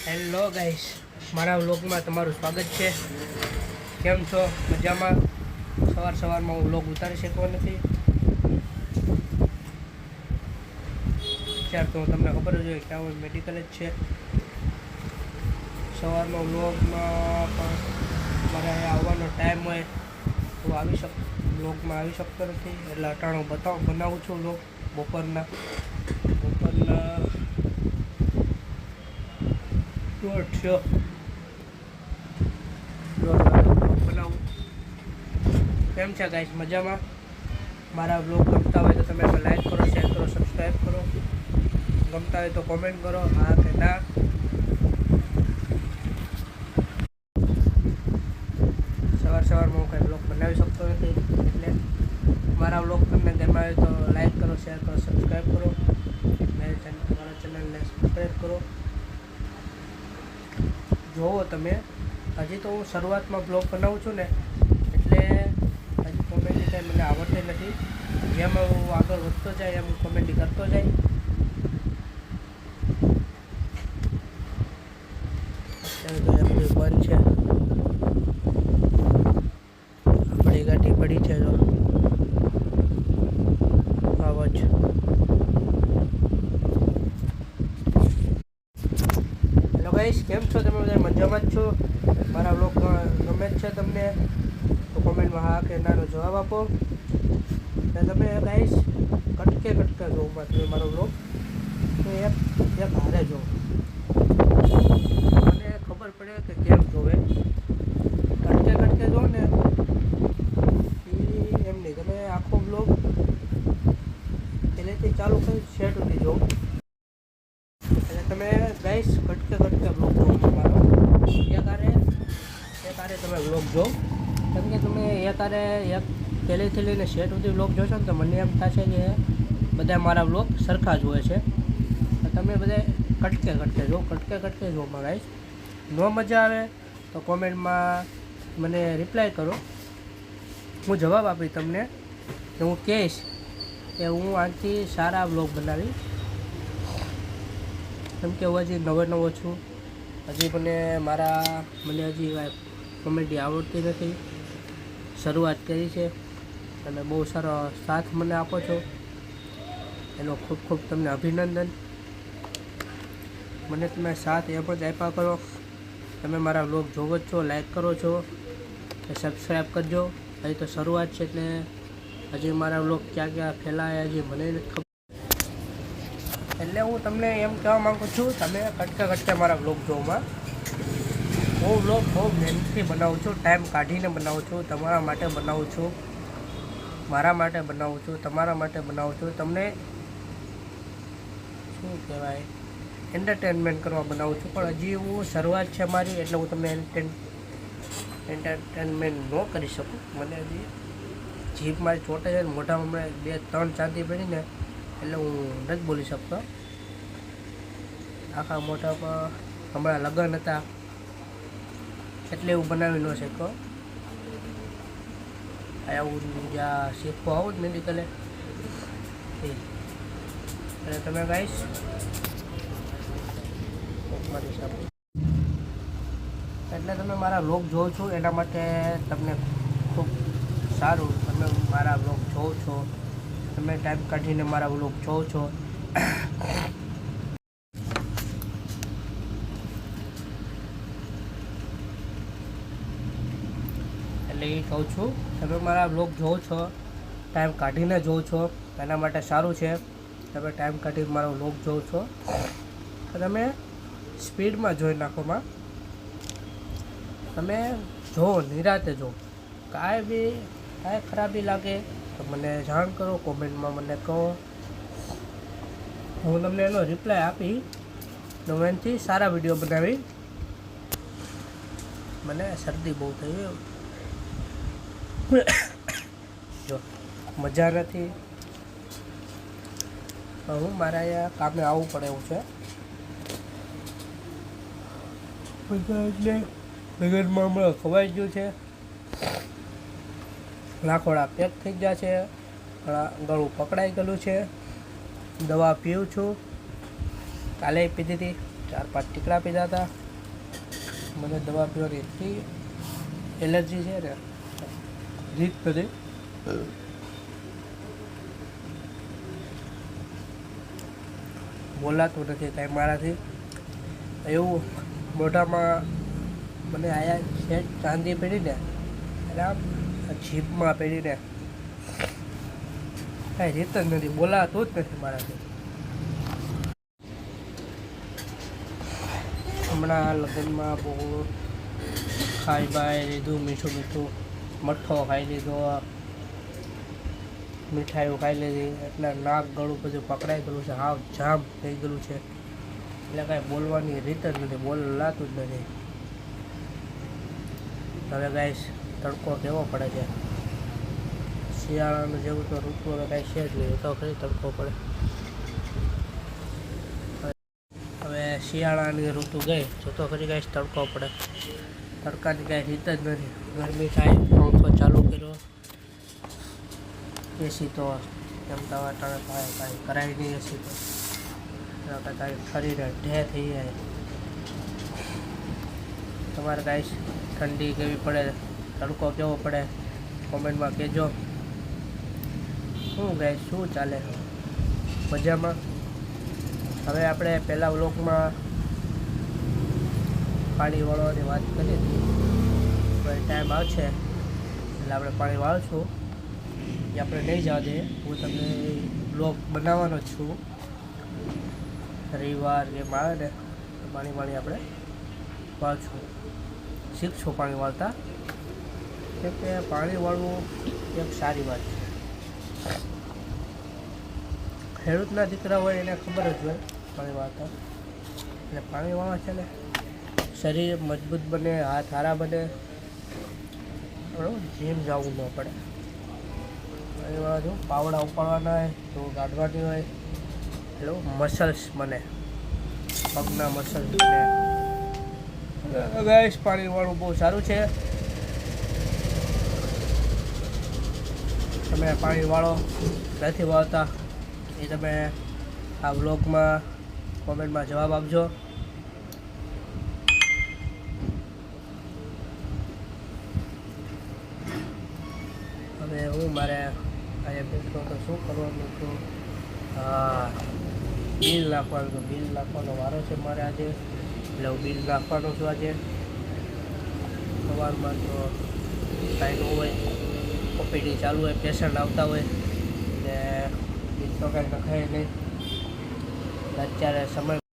Hello guys, મારા વ્લોગમાં તમારું સ્વાગત છે. કેમ છો? મજામાં? સવારમાં હું વ્લોગ ઉતારી શકતો નથી. અત્યારે તો તમને ખબર જ હોય કે આવું મેડિકલ જ છે. સવારમાં વ્લોગમાં પણ મારે આવવાનો ટાઈમ હોય તો વ્લોગમાં આવી શકતો નથી. એટલે અટાણું બનાવું છું વ્લોગ બપોરના બનાવું. કેમ છે ગાઈસ? મજામાં? મારા વ્લોગ ગમતા હોય તો તમે લાઈક કરો, શેર કરો, સબસ્ક્રાઈબ કરો. ગમતા હોય તો કોમેન્ટ કરો હા કે ના. સવારમાં હું કંઈ વ્લોગ બનાવી શકતો નથી, એટલે મારા વ્લોગ તમને ગમ્યા હોય તો લાઈક કરો, શેર કરો, સબસ્ક્રાઈબ કરો. મારા ચેનલને સબસ્ક્રાઈબ કરો. જોવો તમે. હજી તો હું શરૂઆતમાં બ્લોગ બનાવું છું ને, એટલે હજી કોમેડી કાંઈ મને આવડતી નથી. જેમ હું આગળ વધતો જાય એમ હું કોમેડી કરતો જાય. અત્યારે તો એમ બંધ છે. આપણી ગાડી પડી છે જો આવાજ. હેલો ગાઈસ, કેમ છો તમે બધા? મજામાં જ છો? મારા વ્લોગ ગમે જ છે તમને તો કોમેન્ટમાં હા કે નાનો જવાબ આપો. અને તમે ગાઈસ કટકે જોવામાં તમે મારો વ્લોગ તો એક હારે જો, મને ખબર પડે કે કેમ જોવે. કટકે જો ને એમ નહીં, તમે આખો વ્લોગ પહેલેથી ચાલુ કરી સેટ સુધી જો. એટલે તમે ગાઈસ કટકે વ્લોગ જો મારો. એક આરે તમે વ્લોગ જો, કેમ કે તમે એક પહેલેથી લઈને સેટ સુધી વ્લોગ જોશો ને તો મને એમ થશે કે બધા મારા વ્લોગ સરખા જ હોય છે. તમે બધા કટકે જો ગાઈસ. ન મજા આવે તો કોમેન્ટમાં મને રિપ્લાય કરો. હું જવાબ આપીશ તમને કે હું કહીશ કે હું આનાથી સારા વ્લોગ બનાવી. કેમ કે હું હજી નવો છું. હજી મને હજી કોમેડી આવડતી નથી. શરૂઆત કરી છે અને બહુ સારો સાથ મને આપો છો, એનો ખૂબ તમને અભિનંદન. મને તમે સાથ એમ જ આપ્યા કરો. તમે મારા વ્લોગ જોવો જ છો, લાઈક કરો છો, સબસ્ક્રાઈબ કરજો. હજી તો શરૂઆત છે એટલે હજી મારા વ્લોગ ક્યાં ફેલાયા હજી મને નથી ખબર. એટલે હું તમને એમ કહેવા માગું છું, તમે કટકે મારા વ્લોગ જોવામાં. હું વ્લોગ બહુ મહેનતથી બનાવું છું, ટાઈમ કાઢીને બનાવું છું, તમારા માટે બનાવું છું, મારા માટે બનાવું છું, તમારા માટે બનાવું છું. તમને શું કહેવાય, એન્ટરટેનમેન્ટ કરવા બનાવું છું. પણ હજી હું શરૂઆત છે મારી, એટલે હું તમને એન્ટરટેનમેન્ટ ન કરી શકું. મને હજી જીભ મારી ચોટે છે, મોઢામાં 2-3 ચાંદી પડી ને એટલે હું નથી બોલી શકતો. આખા મોઢામાં હમણાં લગ્ન હતા એટલે એવું બનાવી ન શક્યો. આવું જ્યાં શીખવા આવું જ મેડિકલે અને તમે ગાઈશ એટલે તમે મારા વ્લોગ જોવો છો એના માટે તમને ખૂબ સારું. તમે મારા વ્લોગ જોવો છો, તમે ટાઈમ કાઢીને મારા વ્લોગ જોવો છો. એટલે એ કહું છું, તમે મારા વ્લોગ જોવો છો, ટાઈમ કાઢીને જોવો છો, એના માટે સારું છે. તમે ટાઈમ કાઢીને મારો વ્લોગ જોવો છો તો તમે સ્પીડમાં જોઈ નાખોમાં. તમે જો નિરાતે જો. કાંઈ ખરાબી લાગે તો મને જાણ કરો, કોમેન્ટમાં મને કહો. હું તમને એનો રિપ્લાય આપી એનાથી સારા વિડીયો બનાવી. મને શરદી બહુ થઈ, જો મજા નથી. હું મારા અહીંયા કામે આવવું પડે એવું છે. એટલે લગ્નમાં હમણાં ખવાઈ ગયું છે, લાખોડા પેક થઈ ગયા છે, ગળું પકડાઈ ગયેલું છે. દવા પીવું છું, કાલે પીધી હતી. 4-5 ટીકડા પીધા હતા. મને દવા પીવાની એટલી એલર્જી છે ને, રીત નથી. બોલાતું નથી કાંઈ મારાથી. એવું મોઢામાં મને આયા છે ચાંદી પડીને, એટલે આમ જીભમાં પડીને કાંઈ રીત જ નથી, બોલાતું જ નથી મારાથી. હમણાં લગ્નમાં બહુ ખાઈ બાઈ લીધું, મીઠું મીઠું મઠ્ઠો ખાઈ લીધો, મીઠાઈઓ ખાઈ લીધી, એટલે નાક ગળું બધું પકડાઈ ગયું છે, હાવ જામ થઈ ગયું છે. એટલે કાંઈ બોલવાની રીત જ નથી, બોલાતું જ નથી. હવે ગાઈસ તડકો કેવો પડે છે, શિયાળાનું જેવું તો ઋતુ હવે કાંઈ છે જ નહીં, તો ખરી તડકો પડે. હવે શિયાળાની ઋતુ ગઈ જો તો ખરી કાંઈ તડકો પડે. તડકાની કાંઈ રીત જ નથી. ગરમી થાય, પંખો ચાલુ કર્યો, એસી તો એમ દવા ટાણે કાંઈ કરાય નહીં. એસી તો કાંઈ શરીરે ઢે થઈ જાય. તમારે કાંઈ ઠંડી કેવી પડે, તડકો કેવો પડે, કોમેન્ટમાં કહેજો. શું ગાઈસ, શું ચાલે, મજામાં? હવે આપણે પહેલાં વ્લોગમાં પાણી વાળવાની વાત કરી હતી. હવે ટાઈમ આવશે એટલે આપણે પાણી વાળશું. એ આપણે નહીં જવા દઈએ, હું તમને વ્લોગ બનાવવાનો જ છું. રવિવાર એમ આવે ને પાણી આપણે વાળશું, શીખશું પાણી વાળતા. કેમ કે પાણી વાળવું એક સારી વાત છે. ખેડૂતના દીકરા હોય એને ખબર જ હોય પાણી વાળતા. એટલે પાણી વાળવા છે ને શરીર મજબૂત બને, હાથ સારા બને, જીમ જવું ન પડે. પાણી વાળવા જો પાવડા ઉપાડવાના હોય તો કાઢવાની હોય, એટલે મસલ્સ બને, પગના મસલ્સ બને. ગાઈસ પાણી વાળવું બહુ સારું છે. તમે પાણી વાળો નથી વાળતા એ તમે આ વ્લોગમાં કોમેન્ટમાં જવાબ આપજો. હવે હું મારે આજે બેઠો તો શું કરવાનું હતું, હા બિલ નાખવાનું હતું. બિલ નાખવાનો વારો છે મારે આજે, એટલે હું બિલ નાખવાનું છું આજે. સવારમાં તો કાંઈ ન હોય, ઓપીડી ચાલુ હોય, પેશન્ટ આવતા હોય, એટલે બિલ તો કાંઈ નખાય નહીં. અત્યારે સમય